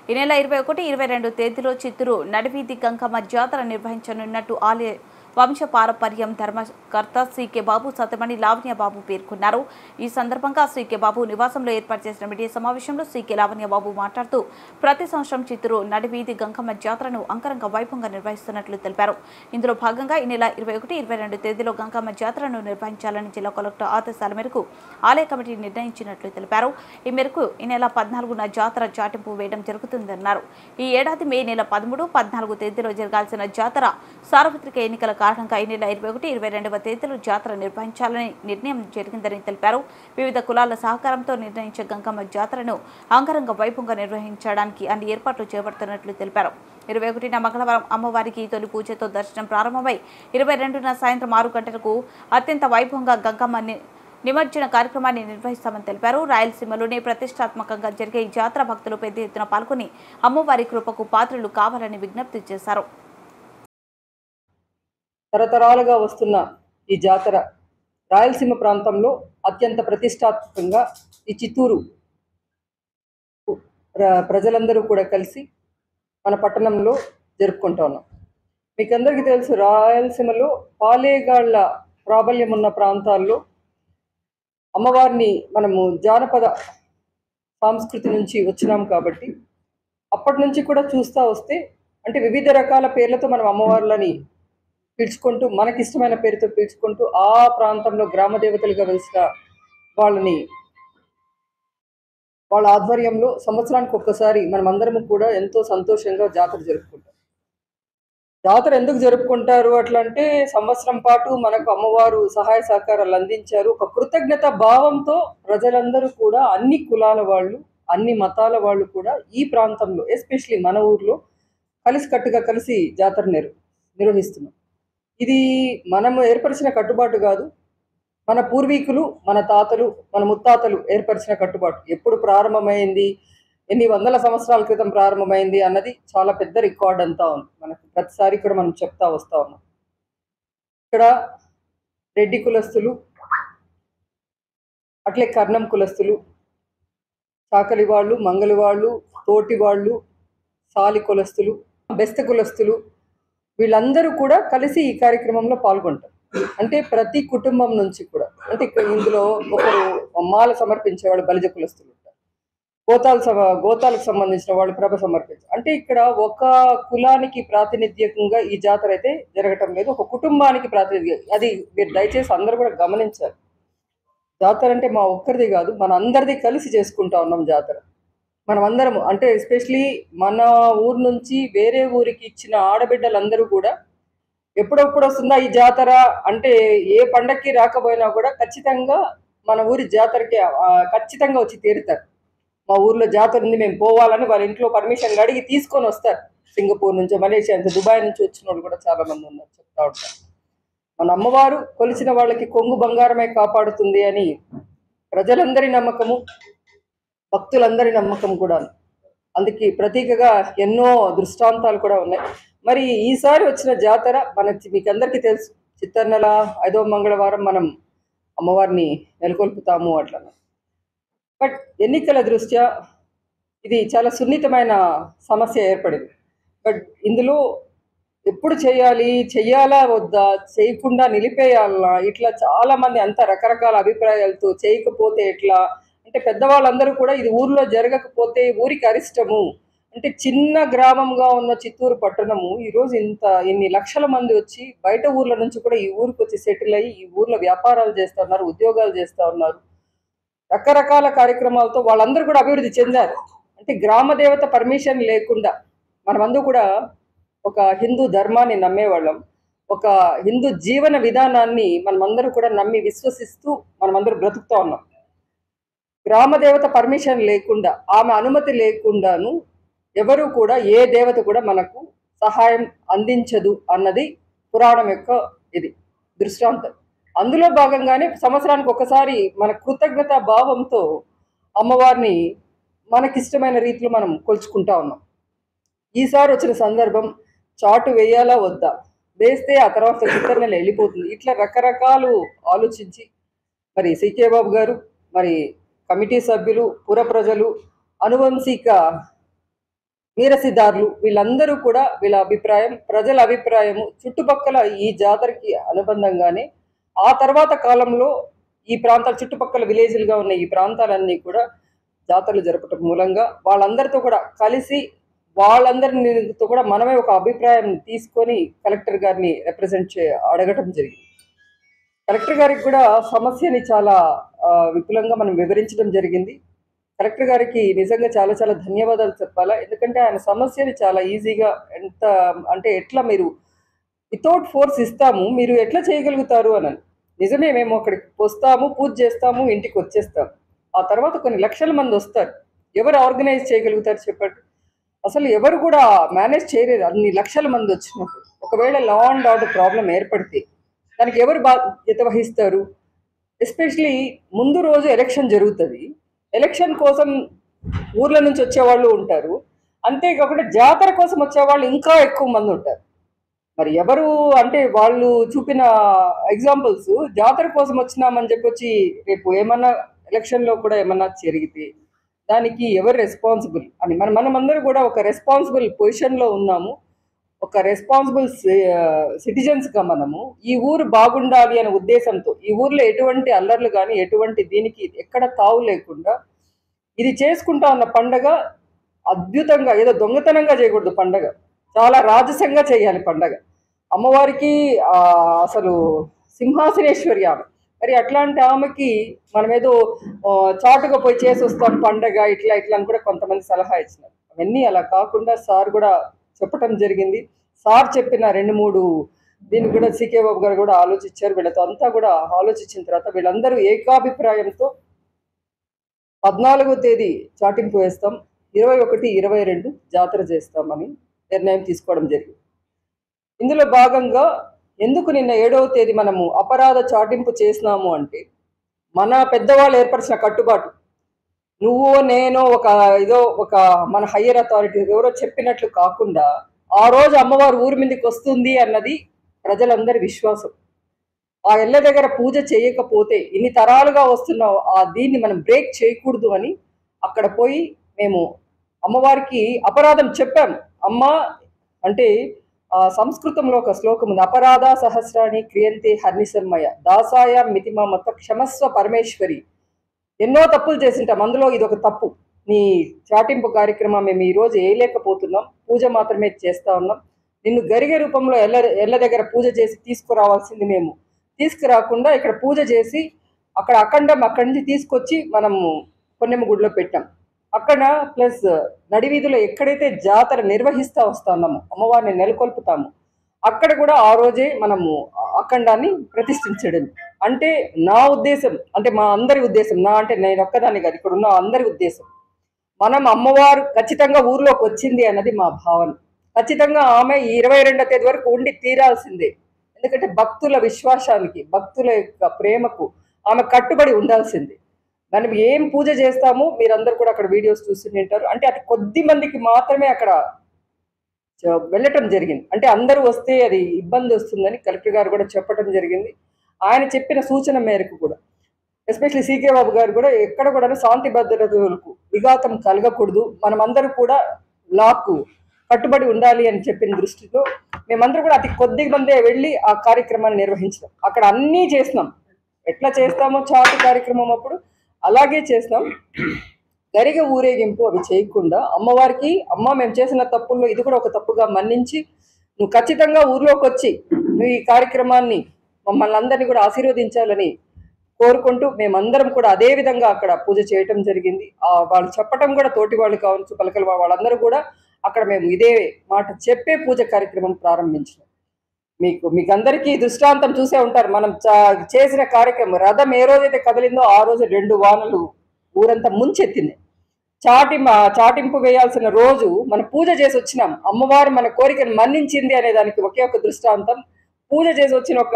ఈ నెల 21, 22 తేదీలో చిత్తూరు నడివీధి గంగమ్మ జాతర నిర్వహించనున్నట్టు ఆలయ వంశపారపర్యం ధర్మకర్త శ్రీకే బాబు సతమణి లావణ్య బాబు పేర్కొన్నారు. ఈ సందర్భంగా శ్రీకే బాబు నివాసంలో ఏర్పాటు చేసిన మీడియా సమావేశంలో శ్రీకే లావణ్య బాబు మాట్లాడుతూ ప్రతి సంవత్సరం చిత్తూరు నడివీధి గంగమ్మ జాతరను అంగరంగ వైభవంగా నిర్వహిస్తున్నట్లు తెలిపారు. ఇందులో భాగంగా ఈ నెల 21, 22 తేదీలో గంగమ్మ జాతరను నిర్వహించాలని జిల్లా కలెక్టర్ ఆదేశాల మేరకు ఆలయ కమిటీ నిర్ణయించినట్లు తెలిపారు. ఈ మేరకు ఈ నెల 14న జాతర చాటింపు వేయడం జరుగుతుందన్నారు. ఈ ఏడాది మే నెల 13, 14 తేదీలో జరగాల్సిన జాతర సార్వత్రిక ఎన్నికల కారణంగా ఈ నెల 21, 22వ తేదీలో జాతర నిర్వహించాలని నిర్ణయం జరిగిందని తెలిపారు. వివిధ కులాల సహకారంతో నిర్ణయించే గంగమ్మ జాతరను అంగరంగ వైభవంగా నిర్వహించడానికి అన్ని ఏర్పాట్లు చేపడుతున్నట్లు తెలిపారు. 21న మంగళవారం అమ్మవారికి తొలి పూజతో దర్శనం ప్రారంభమై 22న సాయంత్రం 6 గంటలకు అత్యంత వైభవంగా గంగమ్మ నిమజ్జన కార్యక్రమాన్ని నిర్వహిస్తామని తెలిపారు. రాయలసీమలోనే ప్రతిష్టాత్మకంగా జరిగే ఈ జాతర భక్తులు పెద్ద ఎత్తున పాల్గొని అమ్మవారి కృపకు పాత్రలు కావాలని విజ్ఞప్తి చేశారు. తరతరాలుగా వస్తున్న ఈ జాతర రాయలసీమ ప్రాంతంలో అత్యంత ప్రతిష్టాత్మకంగా ఈ చిత్తూరు ప్రజలందరూ కూడా కలిసి మన పట్టణంలో జరుపుకుంటా ఉన్నాం. మీకు అందరికీ తెలుసు, రాయలసీమలో పాలేగాళ్ల ప్రాబల్యం ఉన్న ప్రాంతాల్లో అమ్మవారిని మనము జానపద సంస్కృతి నుంచి వచ్చినాం కాబట్టి అప్పటి నుంచి కూడా చూస్తూ వస్తే అంటే వివిధ రకాల పేర్లతో మనం అమ్మవార్లని పిలుచుకుంటూ మనకిష్టమైన పేరుతో పిలుచుకుంటూ ఆ ప్రాంతంలో గ్రామ దేవతలుగా వెలిసిన వాళ్ళ ఆధ్వర్యంలో సంవత్సరానికి ఒక్కసారి మనమందరము కూడా ఎంతో సంతోషంగా జాతర జరుపుకుంటాం. జాతర ఎందుకు జరుపుకుంటారు అట్లా అంటే, సంవత్సరం పాటు మనకు అమ్మవారు సహాయ సహకారాలు అందించారు. ఒక కృతజ్ఞత భావంతో ప్రజలందరూ కూడా అన్ని కులాల వాళ్ళు, అన్ని మతాల వాళ్ళు కూడా ఈ ప్రాంతంలో ఎస్పెషలీ మన ఊర్లో కలిసి జాతర నిర్వహిస్తున్నాం. ఇది మనము ఏర్పరిచిన కట్టుబాటు కాదు, మన పూర్వీకులు, మన తాతలు, మన ముత్తాతలు ఏర్పరిచిన కట్టుబాటు. ఎప్పుడు ప్రారంభమైంది, ఎన్ని వందల సంవత్సరాల క్రితం ప్రారంభమైంది అన్నది చాలా పెద్ద రికార్డ్ అంతా ఉంది. మనకు ప్రతిసారి కూడా మనం చెప్తా వస్తా ఉన్నాం. ఇక్కడ రెడ్డి కులస్తులు, అట్లే కర్ణం కులస్తులు, చాకలి వాళ్ళు, మంగలి వాళ్ళు, తోటి వాళ్ళు, సాలి కులస్తులు, బెస్త కులస్తులు, వీళ్ళందరూ కూడా కలిసి ఈ కార్యక్రమంలో పాల్గొంటారు. అంటే ప్రతి కుటుంబం నుంచి కూడా, అంటే ఇందులో ఒకరు మాల సమర్పించేవాళ్ళు బలిజ కులస్తులు ఉంటారు, గోతాలకు సంబంధించిన వాళ్ళు ప్రభ సమర్పించారు. అంటే ఇక్కడ ఒక కులానికి ప్రాతినిధ్యంగా ఈ జాతర అయితే జరగటం లేదు, ఒక కుటుంబానికి ప్రాతినిధ్యం. అది మీరు దయచేసి అందరూ కూడా గమనించాలి. జాతర అంటే మా ఒక్కరిది కాదు, మన అందరిది కలిసి చేసుకుంటా ఉన్నాం జాతర. మనమందరము అంటే ఎస్పెషలీ మన ఊరు నుంచి వేరే ఊరికి ఇచ్చిన ఆడబిడ్డలందరూ కూడా ఎప్పుడెప్పుడు వస్తుందా ఈ జాతర అంటే, ఏ పండక్కి రాకపోయినా కూడా ఖచ్చితంగా మన ఊరి జాతరకి ఖచ్చితంగా వచ్చి తీరుతారు. మా ఊర్లో జాతర ఉంది, మేము పోవాలని వాళ్ళ ఇంట్లో పర్మిషన్ అడిగి తీసుకొని వస్తారు. సింగపూర్ నుంచి, మలేషియా నుంచి, దుబాయ్ నుంచి వచ్చిన వాళ్ళు కూడా చాలా మంది ఉన్నారు, చెప్తా ఉంటారు. మన అమ్మవారు కొలిచిన వాళ్ళకి కొంగు బంగారమే కాపాడుతుంది అని ప్రజలందరి నమ్మకము, భక్తులందరి నమ్మకం కూడా. అందుకే ప్రతీకగా ఎన్నో దృష్టాంతాలు కూడా ఉన్నాయి. మరి ఈసారి వచ్చిన జాతర మీకు అందరికీ తెలుసు, చిత్తర నెల 5వ మంగళవారం మనం అమ్మవారిని నెలకొల్పుతాము అట్లా. బట్ ఎన్నికల దృష్ట్యా ఇది చాలా సున్నితమైన సమస్య ఏర్పడింది. బట్ ఇందులో ఎప్పుడు చెయ్యాలా వద్దా, చేయకుండా నిలిపేయాలా, ఇట్లా చాలా మంది అంత రకరకాల అభిప్రాయాలతో చేయకపోతే ఎట్లా అంటే, పెద్దవాళ్ళందరూ కూడా ఇది ఊర్లో జరగకపోతే ఊరికి అరిష్టము. అంటే చిన్న గ్రామంగా ఉన్న చిత్తూరు పట్టణము ఈరోజు ఇన్ని లక్షల మంది వచ్చి బయట ఊర్ల నుంచి కూడా ఈ ఊరికి వచ్చి సెటిల్ అయ్యి ఈ ఊర్లో వ్యాపారాలు చేస్తూ ఉన్నారు, ఉద్యోగాలు చేస్తూ ఉన్నారు, రకరకాల కార్యక్రమాలతో వాళ్ళందరూ కూడా అభివృద్ధి చెందారు. అంటే గ్రామ దేవత పర్మిషన్ లేకుండా మనమందరూ కూడా ఒక హిందూ ధర్మాన్ని నమ్మేవాళ్ళం, ఒక హిందూ జీవన విధానాన్ని మనమందరూ కూడా నమ్మి విశ్వసిస్తూ మనమందరూ బ్రతుకుతూ ఉన్నాం. గ్రామదేవత పర్మిషన్ లేకుండా, ఆమె అనుమతి లేకుండాను ఎవరు కూడా, ఏ దేవత కూడా మనకు సహాయం అందించదు అన్నది పురాణం యొక్క ఇది దృష్టాంతం. అందులో భాగంగానే సంవత్సరానికి ఒకసారి మన కృతజ్ఞత భావంతో అమ్మవారిని మనకిష్టమైన రీతిలో మనం కొలుచుకుంటా ఉన్నాం. ఈసారి వచ్చిన సందర్భం చాటు వేయాలా వద్దా, వేస్తే ఆ తర్వాత చిత్తర నెల వెళ్ళిపోతుంది, ఇట్లా రకరకాలు ఆలోచించి మరి సీకే బాబు గారు, మరి కమిటీ సభ్యులు, పుర ప్రజలు, అనువంశిక వీరసిదారులు వీళ్ళందరూ కూడా వీళ్ళ అభిప్రాయం, ప్రజల అభిప్రాయము చుట్టుపక్కల ఈ జాతరకి అనుబంధంగానే ఆ తర్వాత కాలంలో ఈ ప్రాంతాల చుట్టుపక్కల విలేజ్లుగా ఉన్న ఈ ప్రాంతాలన్నీ కూడా జాతరలు జరపటం మూలంగా వాళ్ళందరితో కూడా కలిసి వాళ్ళందరితో కూడా మనమే ఒక అభిప్రాయం తీసుకొని కలెక్టర్ గారిని అడగటం జరిగింది. కలెక్టర్ గారికి కూడా సమస్యని చాలా విపులంగా మనం వివరించడం జరిగింది. కలెక్టర్ గారికి నిజంగా చాలా చాలా ధన్యవాదాలు చెప్పాలా. ఎందుకంటే ఆయన సమస్యని చాలా ఈజీగా అంటే ఎట్లా మీరు వితౌట్ ఫోర్స్ ఇస్తాము, మీరు ఎట్లా చేయగలుగుతారు అని. నిజమే, మేము అక్కడికి వస్తాము, పూజ చేస్తాము, ఇంటికి వచ్చేస్తాము. ఆ తర్వాత కొన్ని లక్షల మంది వస్తారు. ఎవరు ఆర్గనైజ్ చేయగలుగుతారు చెప్పండి? అసలు ఎవరు కూడా మేనేజ్ చేయలేరు అన్ని లక్షల మంది వచ్చినప్పుడు. ఒకవేళ లా అండ్ ఆర్డర్ ప్రాబ్లం ఏర్పడితే దానికి ఎవరు బాధ్యత వహిస్తారు? ఎస్పెషలీ ముందు రోజు ఎలక్షన్ జరుగుతుంది. ఎలక్షన్ కోసం ఊర్ల నుంచి వచ్చేవాళ్ళు ఉంటారు. అంతేకాకుండా జాతర కోసం వచ్చేవాళ్ళు ఇంకా ఎక్కువ మంది ఉంటారు. మరి ఎవరు అంటే వాళ్ళు చూపిన ఎగ్జాంపుల్స్ జాతర కోసం వచ్చినామని చెప్పొచ్చి రేపు ఏమన్నా ఎలక్షన్లో కూడా ఏమన్నా జరిగితే దానికి ఎవరు రెస్పాన్సిబుల్ అని మనమందరూ కూడా ఒక రెస్పాన్సిబుల్ పొజిషన్లో ఉన్నాము. ఒక రెస్పాన్సిబుల్ సిటిజన్స్గా మనము ఈ ఊరు బాగుండాలి అనే ఉద్దేశంతో ఈ ఊర్లో ఎటువంటి అల్లర్లు కానీ ఎటువంటి దీనికి ఎక్కడ తావు లేకుండా ఇది చేసుకుంటా ఉన్న పండగ అద్భుతంగా, ఏదో దొంగతనంగా చేయకూడదు. పండగ చాలా రాజసంగా చేయాలి. పండగ అమ్మవారికి అసలు సింహాసనేశ్వరి ఆమె. మరి అట్లాంటి ఆమెకి మనం ఏదో చాటుగా పోయి చేసి వస్తాం పండగ ఇట్లా ఇట్లా అని కూడా కొంతమంది సలహా ఇచ్చినారు. అవన్నీ అలా కాకుండా సార్ కూడా చెప్పటం జరిగింది. సార్ చెప్పిన 2-3 దీన్ని కూడా సీకే బాబు గారు కూడా ఆలోచించారు. వీళ్ళతో అంతా కూడా ఆలోచించిన తర్వాత వీళ్ళందరూ ఏకాభిప్రాయంతో 14వ తేదీ చాటింపు వేస్తాం, 21, 22 జాతర చేస్తామని నిర్ణయం తీసుకోవడం జరిగింది. ఇందులో భాగంగా ఎందుకు నిన్న 7వ తేదీ మనము అపరాధ చాటింపు చేసినాము అంటే మన పెద్దవాళ్ళు ఏర్పరిచిన కట్టుబాటు, నువ్వు నేను ఒక మన హయ్యర్ అథారిటీ ఎవరో చెప్పినట్లు కాకుండా ఆ రోజు అమ్మవారు ఊరి మీదకి వస్తుంది అన్నది ప్రజలందరి విశ్వాసం. ఆ ఎల్ల దగ్గర పూజ చేయకపోతే ఇన్ని తరాలుగా వస్తున్న దీన్ని మనం బ్రేక్ చేయకూడదు అని అక్కడ పోయి మేము అమ్మవారికి అపరాధం చెప్పాం. అమ్మ అంటే సంస్కృతంలో ఒక శ్లోకం ఉంది, అపరాధ సహస్రాన్ని క్రియంతే హర్నిశమ్మయ దాసాయ మితిమామత క్షమస్వ పరమేశ్వరి. ఎన్నో తప్పులు చేసింటాం, అందులో ఇది ఒక తప్పు. నీ చాటింపు కార్యక్రమం మేము ఈరోజు వేయలేకపోతున్నాం, పూజ మాత్రమే చేస్తా ఉన్నాం. నిన్ను గరిగే రూపంలో ఎల్ల దగ్గర పూజ చేసి తీసుకురావాల్సింది మేము తీసుకురాకుండా ఇక్కడ పూజ చేసి అక్కడ అఖండం అక్కడి నుంచి తీసుకొచ్చి మనము పొన్నెమ్మ గుడిలో పెట్టాం. అక్కడ ప్లస్ నడివీధిలో ఎక్కడైతే జాతర నిర్వహిస్తూ వస్తున్నామో అమ్మవారిని నెలకొల్పుతాము అక్కడ కూడా ఆ రోజే మనము అఖండాన్ని ప్రతిష్ఠించడం. అంటే నా ఉద్దేశం, అంటే మా అందరి ఉద్దేశం, నా అంటే నేను ఒక్కదాన్ని కాదు, ఇక్కడ ఉన్న అందరి ఉద్దేశం, మనం అమ్మవారు ఖచ్చితంగా ఊర్లోకి వచ్చింది అన్నది మా భావన. ఖచ్చితంగా ఆమె 22వ తేదీ వరకు ఉండి తీరాల్సిందే. ఎందుకంటే భక్తుల విశ్వాసానికి, భక్తుల యొక్క ప్రేమకు ఆమె కట్టుబడి ఉండాల్సిందే. మనం ఏం పూజ చేస్తామో మీరందరూ కూడా అక్కడ వీడియోస్ చూసి ఉంటారు. అంటే అతి కొద్ది మందికి మాత్రమే అక్కడ వెళ్ళటం జరిగింది. అంటే అందరూ వస్తే అది ఇబ్బంది వస్తుందని కలెక్టర్ గారు కూడా చెప్పడం జరిగింది. ఆయన చెప్పిన సూచన మేరకు కూడా ఎస్పెషల్లీ సీకే బాబు గారు కూడా ఎక్కడ కూడా శాంతి భద్రతలకు విఘాతం కలగకూడదు, మనమందరూ కూడా లాకు కట్టుబడి ఉండాలి అని చెప్పిన దృష్టితో మేమందరూ కూడా అతి కొద్ది మందే వెళ్ళి ఆ కార్యక్రమాన్ని నిర్వహించడం. అక్కడ అన్నీ చేసినాం, ఎట్లా చేస్తామో చాటు కార్యక్రమం అప్పుడు అలాగే చేస్తాం. గరిగ ఊరేగింపు అవి చేయకుండా అమ్మవారికి, అమ్మ మేము చేసిన తప్పుల్లో ఇది కూడా ఒక తప్పుగా మన్నించి నువ్వు ఖచ్చితంగా ఊర్లోకి వచ్చి నువ్వు ఈ కార్యక్రమాన్ని మమ్మల్ని అందరినీ కూడా ఆశీర్వదించాలని కోరుకుంటూ మేమందరం కూడా అదే విధంగా అక్కడ పూజ చేయటం జరిగింది. వాళ్ళు చెప్పటం కూడా తోటి వాళ్ళు కావచ్చు, పలకల వాళ్ళందరూ కూడా అక్కడ మేము ఇదే మాట చెప్పే పూజ కార్యక్రమం ప్రారంభించినాం. మీకు అందరికీ దృష్టాంతం చూసే ఉంటారు. మనం చేసిన కార్యక్రమం రథం ఏ రోజైతే కదిలిందో ఆ రోజు 2 వానలు ఊరంతా ముంచెత్తింది. చాటింపు వేయాల్సిన రోజు మనం పూజ చేసి వచ్చినాం, అమ్మవారు మన కోరికను మన్నించింది అనే దానికి ఒకే ఒక దృష్టాంతం. పూజ చేసి వచ్చిన ఒక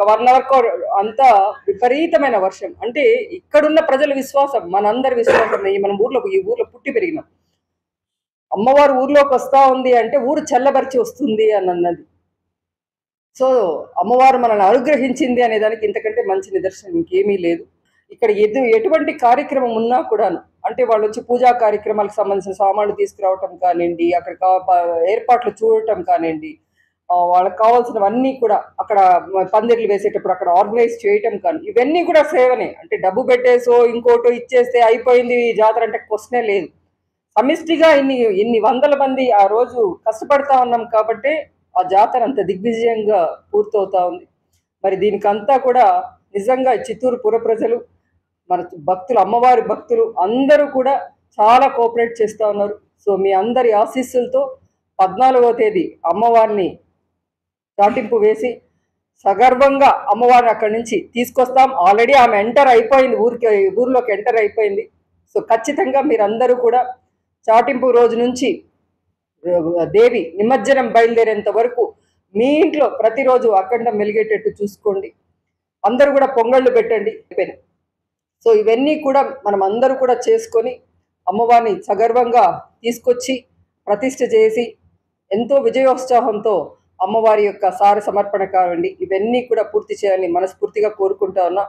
1 అవర్ అంతా విపరీతమైన వర్షం. అంటే ఇక్కడున్న ప్రజల విశ్వాసం, మనందరి విశ్వాసం, మనం ఈ ఊర్లో పుట్టి పెరిగినాం. అమ్మవారు ఊర్లోకి వస్తా ఉంది అంటే ఊరు చల్లబరిచి వస్తుంది అని అన్నది. సో అమ్మవారు మనల్ని అనుగ్రహించింది అనే దానికి ఇంతకంటే మంచి నిదర్శనం ఇంకేమీ లేదు. ఇక్కడ ఎటువంటి కార్యక్రమం ఉన్నా కూడాను అంటే వాళ్ళు వచ్చి పూజా కార్యక్రమాలకు సంబంధించిన సామాన్లు తీసుకురావటం కానివ్వండి, అక్కడ ఏర్పాట్లు చూడటం కానివ్వండి, వాళ్ళకి కావాల్సినవన్నీ కూడా అక్కడ పందిర్లు వేసేటప్పుడు అక్కడ ఆర్గనైజ్ చేయటం కానీ ఇవన్నీ కూడా సేవనే. అంటే డబ్బు పెట్టేసో ఇంకోటో ఇచ్చేస్తే అయిపోయింది ఈ జాతర అంటే క్వశ్చనే లేదు. సమిష్టిగా ఇన్ని వందల మంది ఆ రోజు కష్టపడతా ఉన్నాం కాబట్టి ఆ జాతర అంత దిగ్విజయంగా పూర్తవుతా ఉంది. మరి దీనికంతా కూడా నిజంగా చిత్తూరు పుర ప్రజలు, మన భక్తులు, అమ్మవారి భక్తులు అందరూ కూడా చాలా కోఆపరేట్ చేస్తూ ఉన్నారు. సో మీ అందరి ఆశీస్సులతో 14వ తేదీ అమ్మవారిని చాటింపు వేసి సగర్వంగా అమ్మవారిని అక్కడి నుంచి తీసుకొస్తాం. ఆల్రెడీ ఆమె ఎంటర్ అయిపోయింది, ఊర్లోకి ఎంటర్ అయిపోయింది. సో ఖచ్చితంగా మీరందరూ కూడా చాటింపు రోజు నుంచి దేవి నిమజ్జనం బయలుదేరేంత వరకు మీ ఇంట్లో ప్రతిరోజు అఖండం వెలిగేటట్టు చూసుకోండి. అందరూ కూడా పొంగళ్ళు పెట్టండి. సో ఇవన్నీ కూడా మనం అందరూ కూడా చేసుకొని అమ్మవారిని సగర్వంగా తీసుకొచ్చి ప్రతిష్ఠ చేసి ఎంతో విజయోత్సాహంతో అమ్మవారి యొక్క సార సమర్పణ కావండి ఇవన్నీ కూడా పూర్తి చేయాలని మనస్ఫూర్తిగా కోరుకుంటా ఉన్నా.